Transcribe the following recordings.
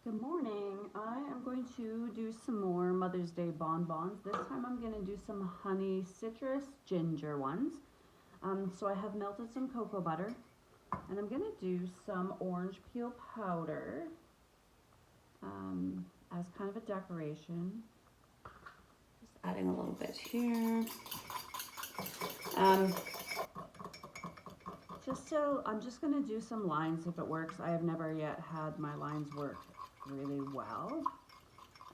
Good morning. I am going to do some more Mother's Day bonbons. This time I'm going to do some honey citrus ginger ones. So I have melted some cocoa butter and I'm going to do some orange peel powder as kind of a decoration. Just adding a little bit here. I'm just going to do some lines if it works. I have never yet had my lines work really well.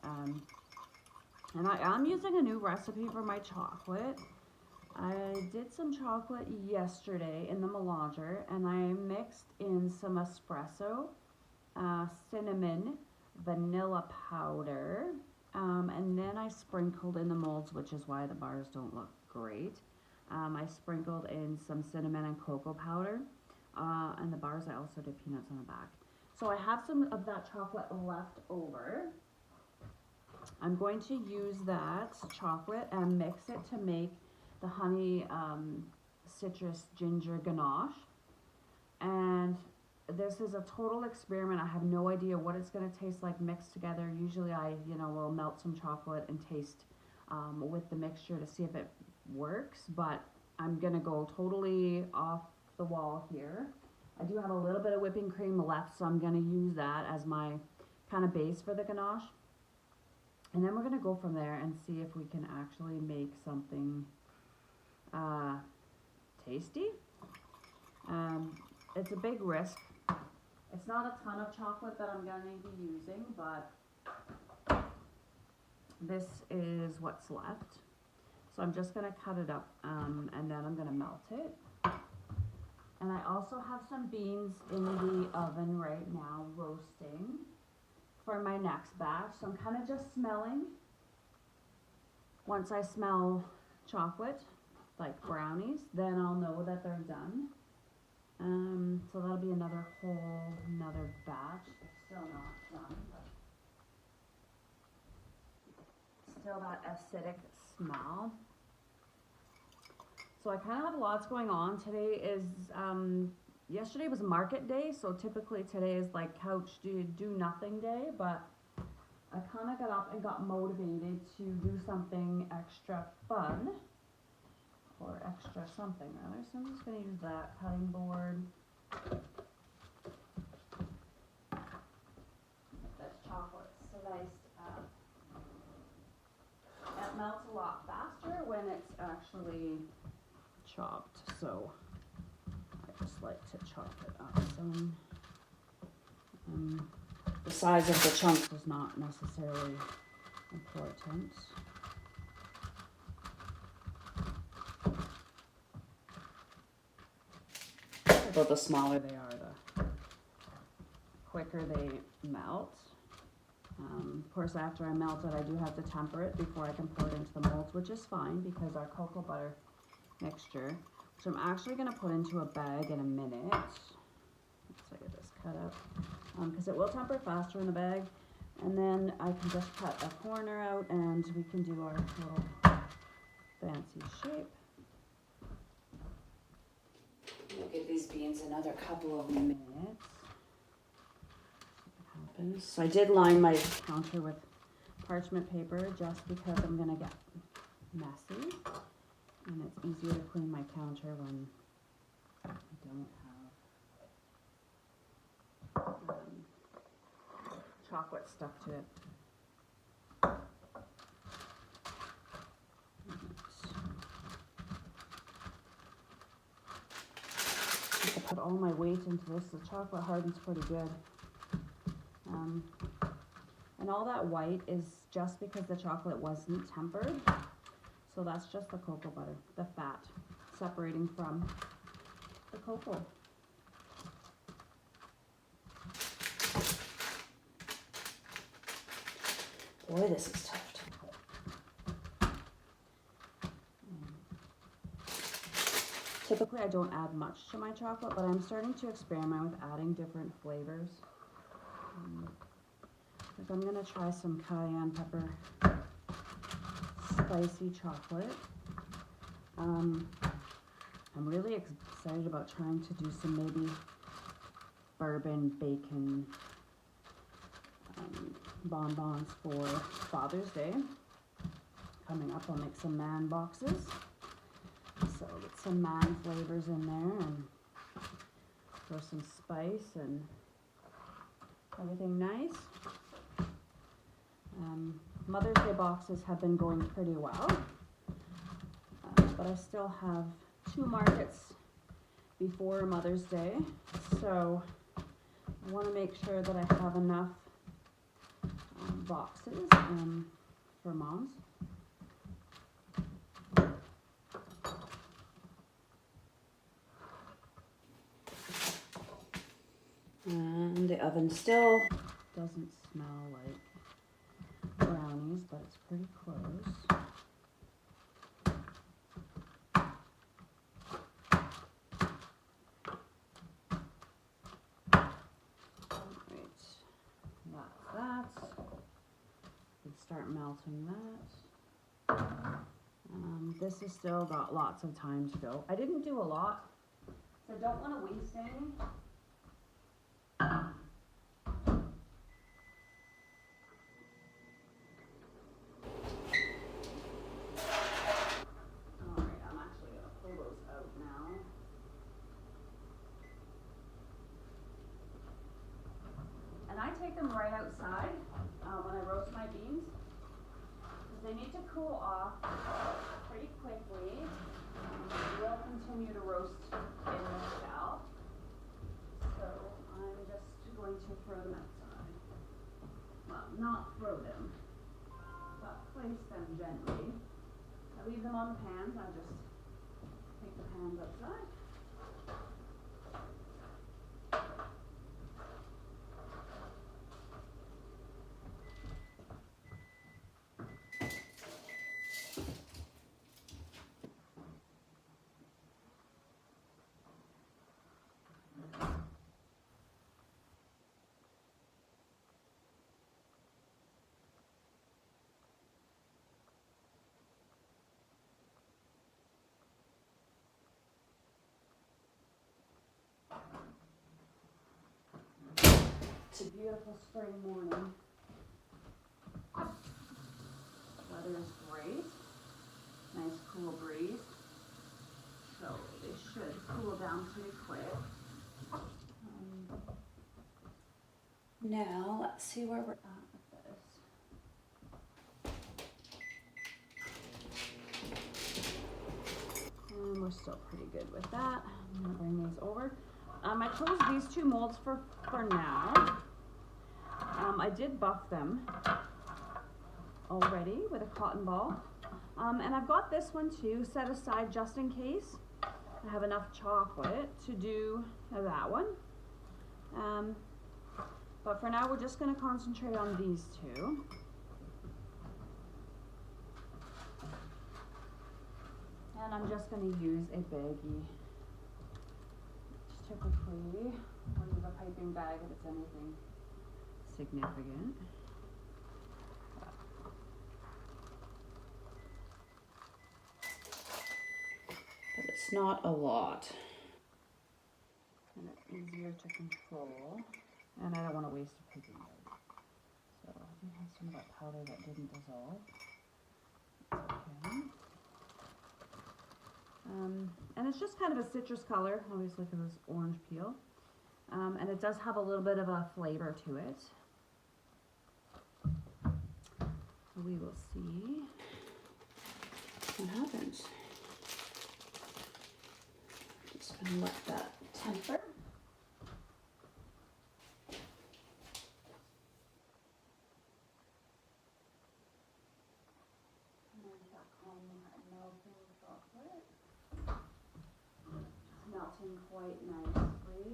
And I am using a new recipe for my chocolate. I did some chocolate yesterday in the melanger and I mixed in some espresso, cinnamon, vanilla powder, and then I sprinkled in the molds, which is why the bars don't look great. I sprinkled in some cinnamon and cocoa powder, and the bars I also did peanuts on the back. So I have some of that chocolate left over. I'm going to use that chocolate and mix it to make the honey citrus ginger ganache. And this is a total experiment. I have no idea what it's going to taste like mixed together. Usually I, will melt some chocolate and taste with the mixture to see if it works, but I'm going to go totally off the wall here. I do have a little bit of whipping cream left, so I'm going to use that as my kind of base for the ganache. And then we're going to go from there and see if we can actually make something tasty. It's a big risk. It's not a ton of chocolate that I'm going to be using, but this is what's left. So I'm just going to cut it up and then I'm going to melt it. And I also have some beans in the oven right now roasting for my next batch. So I'm kind of just smelling. Once I smell chocolate, like brownies, then I'll know that they're done. So that'll be another batch. It's still not done, but still that acidic smell. So I kind of have lots going on. Today is, yesterday was market day, so typically today is like couch do nothing day, but I kind of got up and got motivated to do something extra fun, or extra something rather. So I'm just going to use that cutting board. This chocolate sliced up. It melts a lot faster when it's actually chopped, so I just like to chop it up some. The size of the chunks is not necessarily important. But the smaller they are, the quicker they melt. Of course, after I melt it, I do have to temper it before I can pour it into the molds, which is fine because our cocoa butter mixture, which I'm actually going to put into a bag in a minute. Let's get this cut up because it will temper faster in the bag, and then I can just cut a corner out and we can do our little fancy shape. We'll give these beans another couple of minutes. So I did line my counter with parchment paper just because I'm going to get messy. And it's easier to clean my counter when I don't have chocolate stuck to it. I put all my weight into this. The chocolate hardens pretty good. And all that white is just because the chocolate wasn't tempered. So that's just the cocoa butter, the fat separating from the cocoa. Boy, this is tough to put. Typically, I don't add much to my chocolate, but I'm starting to experiment with adding different flavors. Like I'm going to try some cayenne pepper spicy chocolate. I'm really excited about trying to do some maybe bourbon bacon Bonbons for Father's Day. Coming up, I'll make some man boxes. So get some man flavors in there and throw some spice and everything nice. Mother's Day boxes have been going pretty well, but I still have 2 markets before Mother's Day, so I want to make sure that I have enough boxes for moms. And the oven still doesn't smell like brownies, but it's pretty close. Start melting that. This has still got lots of time to go. I didn't do a lot, so I don't want to waste any. Alright, I'm actually going to pull those out now. And I take them right outside when I roast my beans, because they need to cool off pretty quickly. We'll continue to roast in the shell, so I'm just going to throw them outside. Well, not throw them, but place them gently. I leave them on the pans. I just take the pans outside. It's a beautiful spring morning. The weather is great. Nice cool breeze. So they should cool down pretty quick. Now let's see where we're at with this. And we're still pretty good with that. I'm gonna bring these over. I chose these 2 molds for now. I did buff them already with a cotton ball. And I've got this one too set aside just in case I have enough chocolate to do that one. But for now, we're just going to concentrate on these 2. And I'm just going to use a baggie. Typically, I'll use a piping bag if it's anything significant. But it's not a lot. And it's easier to control. And I don't want to waste a piping bag. So I do have some of that powder that didn't dissolve. That's okay. And it's just kind of a citrus color, obviously because it's orange peel. And it does have a little bit of a flavor to it. So we will see what happens. Just going to let that temper. Melting quite nicely.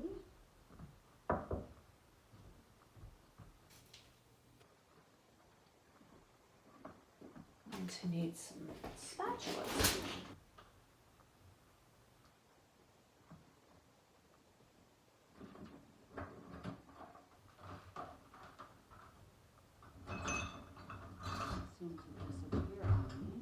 Going to need some spatulas. Seem to disappear on me.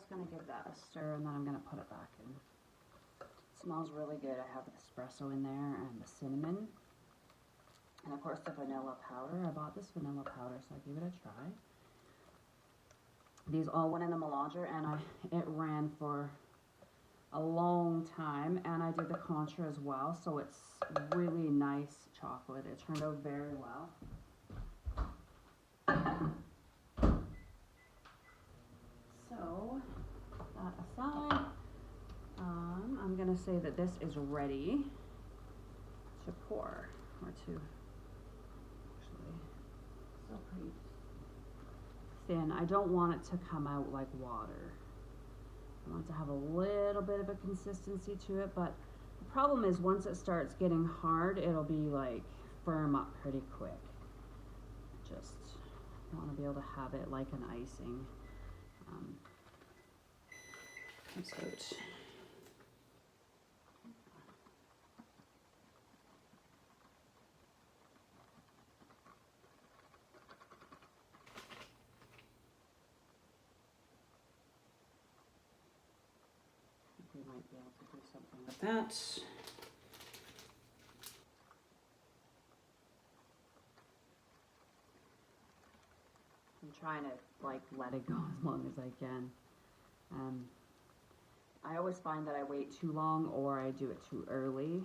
just going to give that a stir, and then I'm going to put it back in. It smells really good. I have the espresso in there and the cinnamon. And of course the vanilla powder. I bought this vanilla powder, so I gave it a try. These all went in the melanger, and it ran for a long time, and I did the concha as well, so it's really nice chocolate. It turned out very well. So, that aside, I'm going to say that this is ready to pour, or to, actually, so pretty thin. I don't want it to come out like water. I want it to have a little bit of a consistency to it, but the problem is once it starts getting hard, it'll be like firm up pretty quick. Just want to be able to have it like an icing. That's out. We might be able to do something with that. I'm trying to like let it go as long as I can. I always find that I wait too long or I do it too early.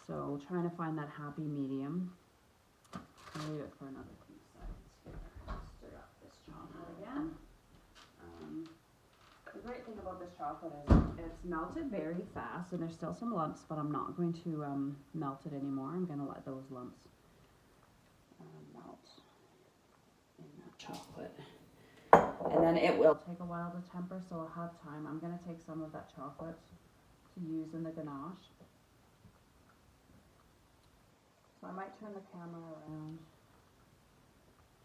So trying to find that happy medium. I'll leave it for another few seconds here. Stir up this chocolate again. The great thing about this chocolate is it's melted very fast, and there's still some lumps, but I'm not going to melt it anymore. I'm going to let those lumps melt in that chocolate. And then it will take a while to temper, so I'll have time. I'm going to take some of that chocolate to use in the ganache. So I might turn the camera around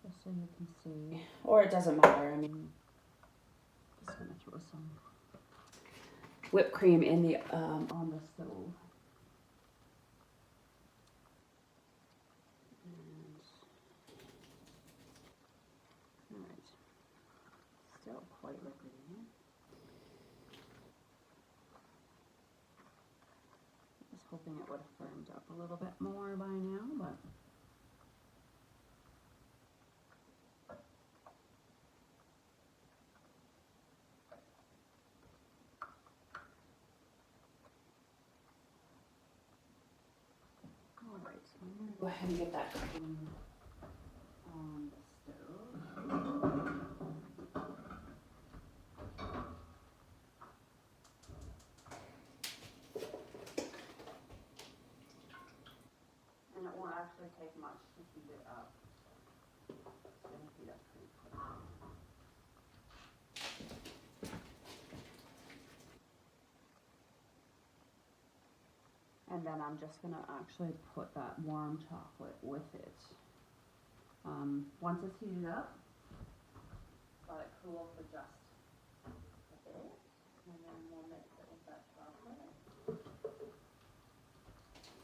just so you can see. Or it doesn't matter. I mean, just going to throw some whipped cream in the on the stove. And, all right. Still quite liquidy. I was hoping it would have firmed up a little bit more by now, but all right, so I'm going to go ahead and get that cream on the stove. And it won't actually take much to heat it up. It's going to heat up pretty quick. And then I'm just going to actually put that warm chocolate with it. Once it's heated up, let it cool for just a bit, and then we'll mix it with that chocolate.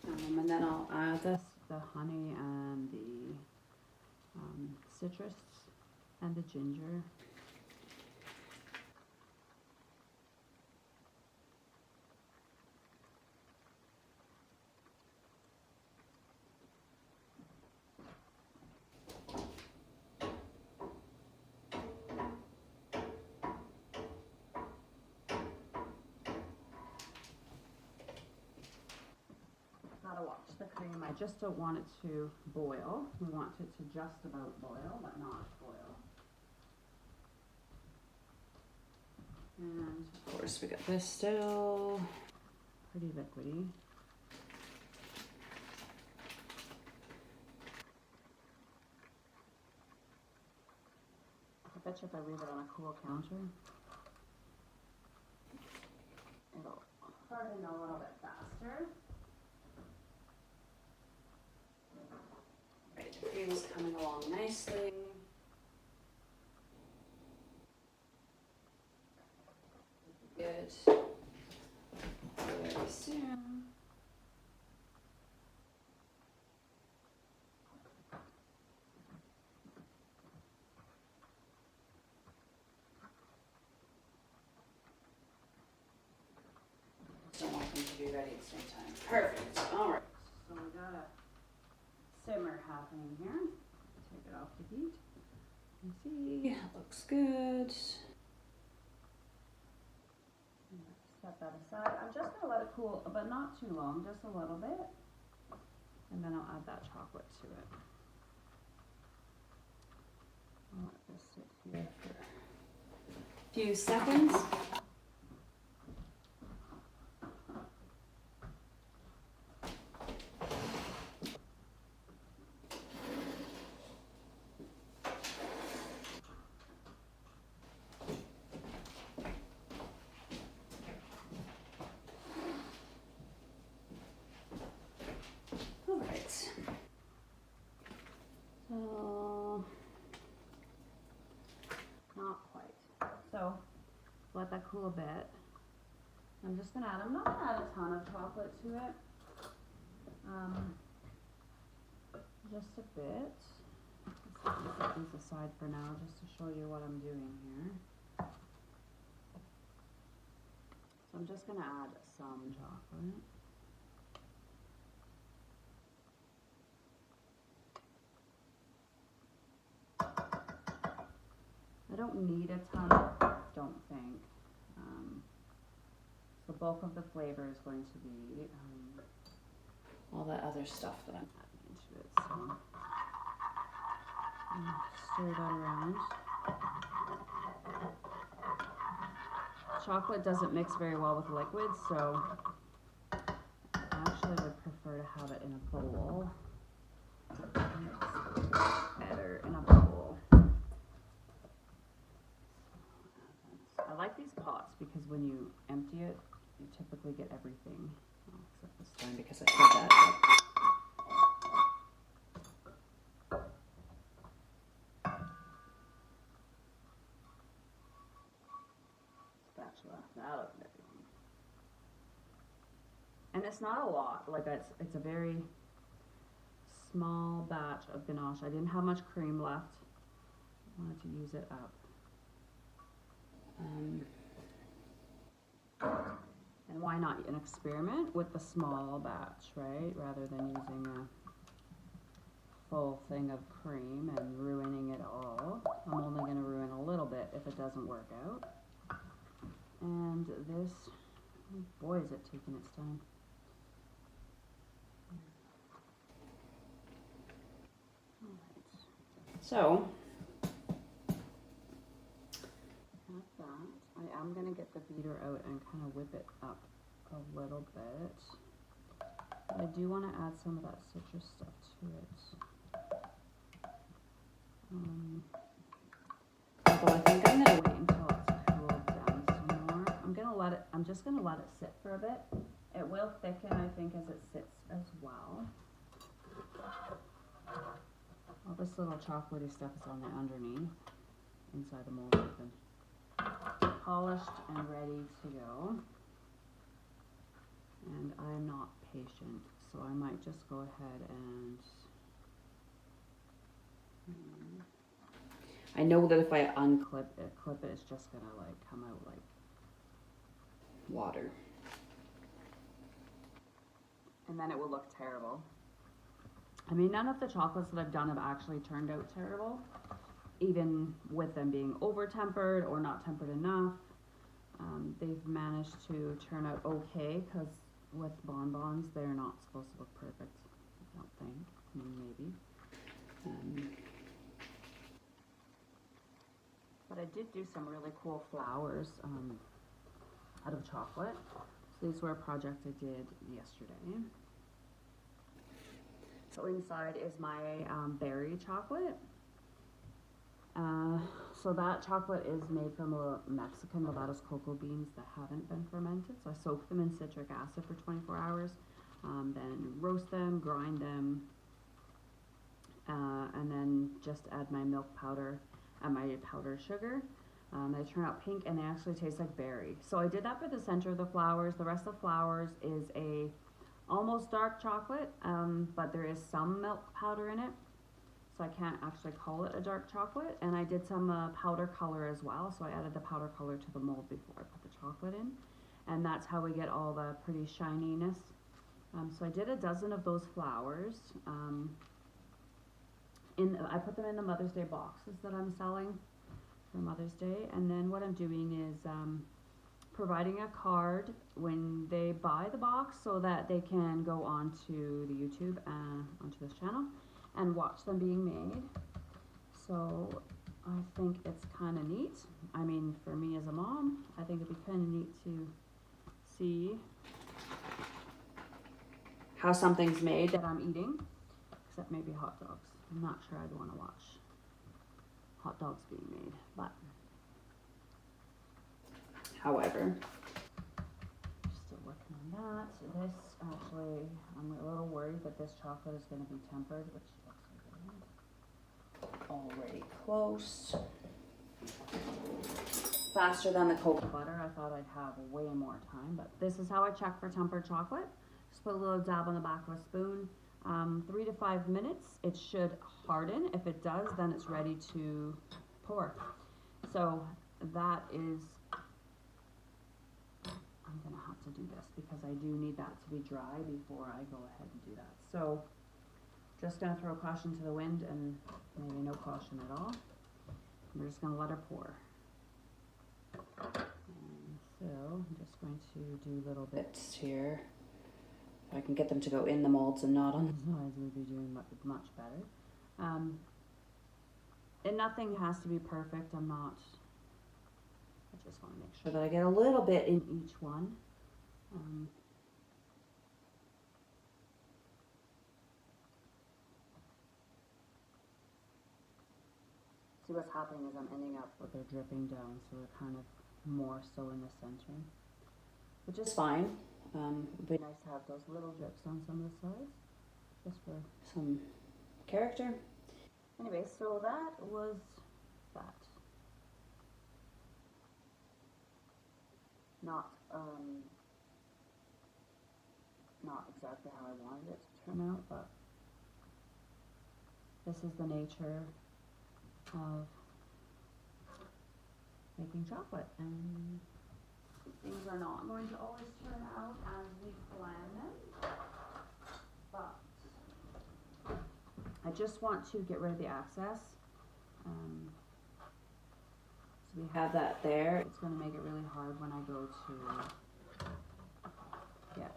And then I'll add the honey and the citrus and the ginger. Gotta watch the cream. I just don't want it to boil. We want it to just about boil, but not boil. And of course we got this still pretty liquidy. I bet you if I leave it on a cool counter, it'll harden a little bit faster. Right, the cream is coming along nicely. Good. Very soon. don't want them to be ready at the same time. Perfect. All right. So we got a simmer happening here. Take it off the heat. You see, it looks good. Set that aside. I'm just going to let it cool, but not too long, just a little bit. And then I'll add that chocolate to it. I'll let this sit here for a few seconds. Not quite. So let that cool a bit. I'm just gonna add, I'm not gonna add a ton of chocolate to it. Just a bit. Let's set these aside for now just to show you what I'm doing here. So I'm just gonna add some chocolate. I don't need a ton, don't think. The bulk of the flavor is going to be all that other stuff that I'm adding into it. So stir that around. Chocolate doesn't mix very well with liquids, so I actually would prefer to have it in a bowl. It's better in a bowl. I like these pots because when you empty it, you typically get everything. Oh, except this time because I said that. Spatula, that'll get everything. And it's not a lot. Like it's a very small batch of ganache. I didn't have much cream left. I wanted to use it up. And why not an experiment with the small batch, right? Rather than using a full thing of cream and ruining it all. I'm only going to ruin a little bit if it doesn't work out. And this, oh boy, is it taking its time. All right. So, I'm going to get the beater out and kind of whip it up a little bit. But I do want to add some of that citrus stuff to it. Although I think I'm going to wait until it's cooled down some more. I'm just going to let it sit for a bit. It will thicken, I think, as it sits as well. All this little chocolatey stuff is on the underneath, inside the mold has been polished and ready to go. And I'm not patient, so I might just go ahead and I know that if I unclip it, it's just gonna like come out like water. And then it will look terrible. I mean, none of the chocolates that I've done have actually turned out terrible, even with them being over tempered or not tempered enough. They've managed to turn out okay, because with bonbons, they're not supposed to look perfect, I don't think. I mean, maybe. But I did do some really cool flowers out of chocolate. So these were a project I did yesterday. So inside is my berry chocolate. So that chocolate is made from Mexican Nevados cocoa beans that haven't been fermented. So I soak them in citric acid for 24 hours, then roast them, grind them, and then just add my milk powder and my powdered sugar. They turn out pink and they actually taste like berry. So I did that for the center of the flowers. The rest of the flowers is a almost dark chocolate, but there is some milk powder in it. So I can't actually call it a dark chocolate. And I did some powder color as well. So I added the powder color to the mold before I put the chocolate in. and that's how we get all the pretty shininess. So I did a dozen of those flowers. I put them in the Mother's Day boxes that I'm selling for Mother's Day, and then what I'm doing is providing a card when they buy the box so that they can go onto the YouTube and onto this channel and watch them being made. So I think it's kind of neat. I mean, for me as a mom, I think it'd be kind of neat to see how something's made that I'm eating, except maybe hot dogs. I'm not sure I'd want to watch hot dogs being made, but however, still working on that. This actually, I'm a little worried that this chocolate is going to be tempered, which looks good. Already close. Faster than the cocoa butter. I thought I'd have way more time, but this is how I check for tempered chocolate. Just put a little dab on the back of a spoon. 3 to 5 minutes. It should harden. If it does, then it's ready to pour. So that is, I'm gonna have to do this because I do need that to be dry before I go ahead and do that. So just gonna throw caution to the wind and maybe no caution at all. We're just gonna let her pour. And so I'm just going to do little bits here. If I can get them to go in the molds and not on the sides, we'll be doing much better. And nothing has to be perfect. I just want to make sure that I get a little bit in each one. See, what's happening is I'm ending up with they're dripping down, so they're kind of more so in the center, which is fine. It'd be nice to have those little drips on some of the sides, just for some character. Anyway, so that was that. Not exactly how I wanted it to turn out, but this is the nature of making chocolate, and things are not going to always turn out as we plan them, but I just want to get rid of the excess. So we have that there. It's going to make it really hard when I go to get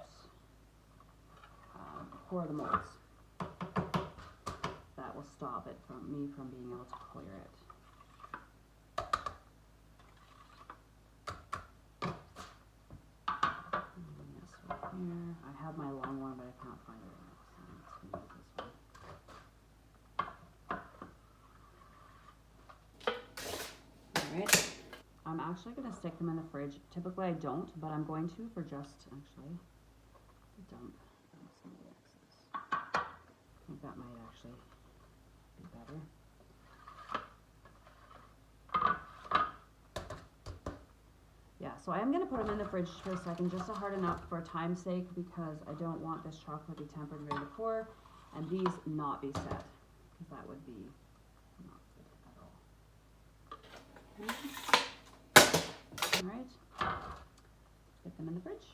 pour the molds. That will stop it from being able to clear it. Here. I have my long one, but I can't find it right now, so I'm just going to use this one. Alright. I'm actually going to stick them in the fridge. Typically I don't, but I'm going to for just, actually, dump some of the excess. I think that might actually be better. Yeah, so I am going to put them in the fridge for a second just to harden up for time's sake, because I don't want this chocolate to be tempered and ready to pour, and these not be set, because that would be not good at all. Alright, get them in the fridge.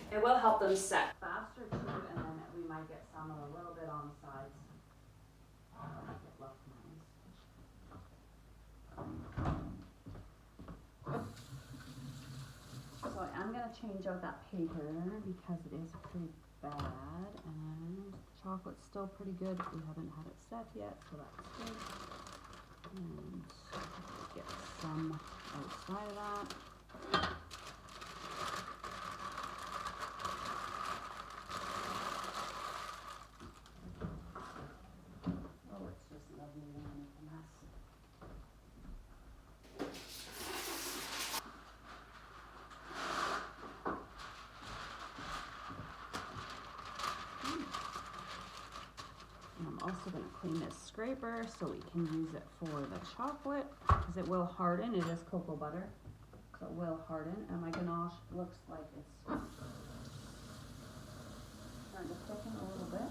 It will help them set faster too, and then we might get some a little bit on the sides. So I'm going to change out that paper because it is pretty bad, and the chocolate's still pretty good. We haven't had it set yet, so that's good. And get some outside of that. Oh, it's just lovely when I make a mess. Also going to clean this scraper so we can use it for the chocolate, because it will harden. It is cocoa butter, so it will harden, and my ganache looks like it's starting to thicken a little bit.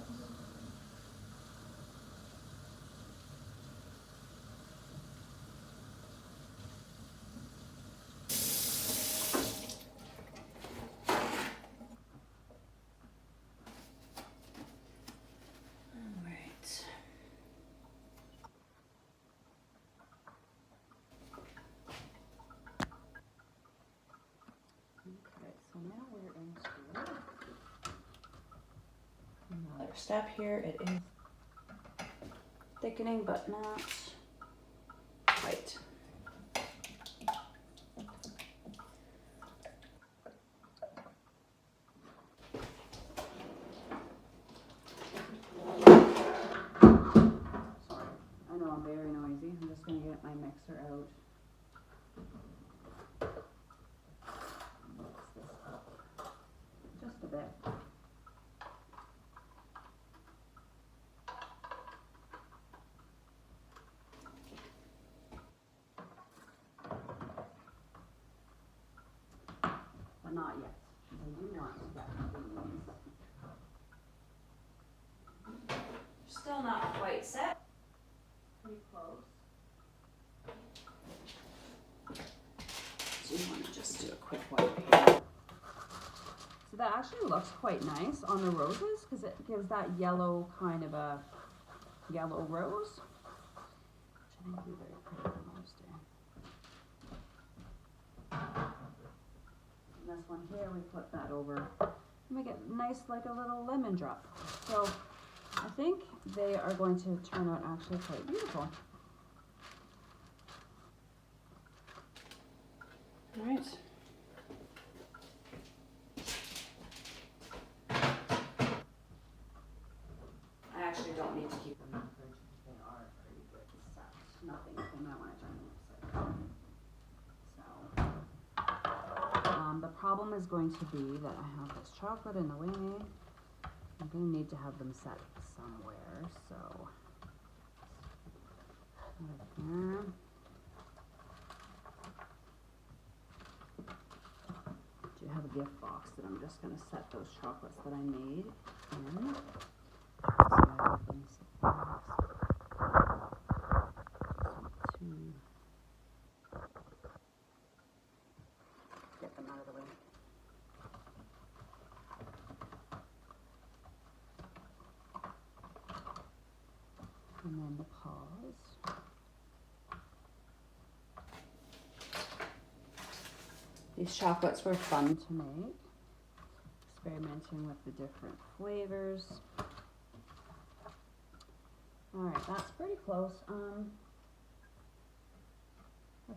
step here. It is thickening, but not quite. Sorry, I know I'm very noisy. I'm just going to get my mixer out. Mix this up just a bit. But not yet. I do want to get these. Still not quite set. Pretty close. So you want to just do a quick wipe here. So that actually looks quite nice on the roses because it gives that yellow kind of a yellow rose, which I think would be very pretty on Mother's Day. And this one here, we flip that over and we get nice like a little lemon drop. So I think they are going to turn out actually quite beautiful. All right. I actually don't need to keep them in the fridge because they are pretty good set. Nothing came out when I turned them upside down. So the problem is going to be that I have this chocolate in the way. I'm going to need to have them set somewhere. So right here. I have a gift box that I'm just going to set those chocolates that I made in. So I have them set to get them out of the way. And then the paws. These chocolates were fun to make, experimenting with the different flavors. All right, that's pretty close. I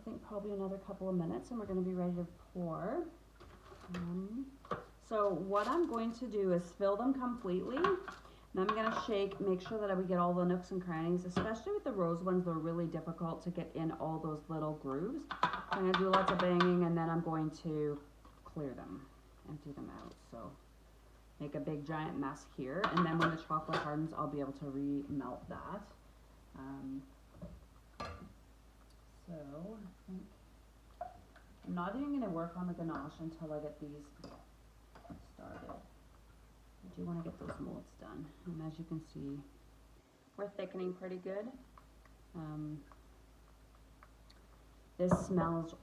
think probably another couple of minutes and we're going to be ready to pour. So what I'm going to do is fill them completely. And I'm going to shake, make sure that we get all the nooks and crannies, especially with the rose ones. They're really difficult to get in all those little grooves. I'm going to do lots of banging and then I'm going to clear them, empty them out. So make a big giant mess here. And then when the chocolate hardens, I'll be able to re-melt that. So I think I'm not even going to work on the ganache until I get these started. I do want to get those molds done, and as you can see, we're thickening pretty good. This smells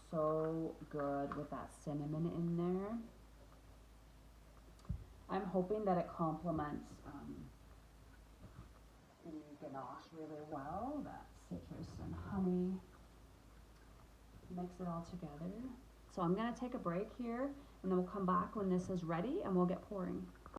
so good with that cinnamon in there. I'm hoping that it complements the ganache really well, that citrus and honey. Mix it all together. So I'm going to take a break here, and then we'll come back when this is ready and we'll get pouring.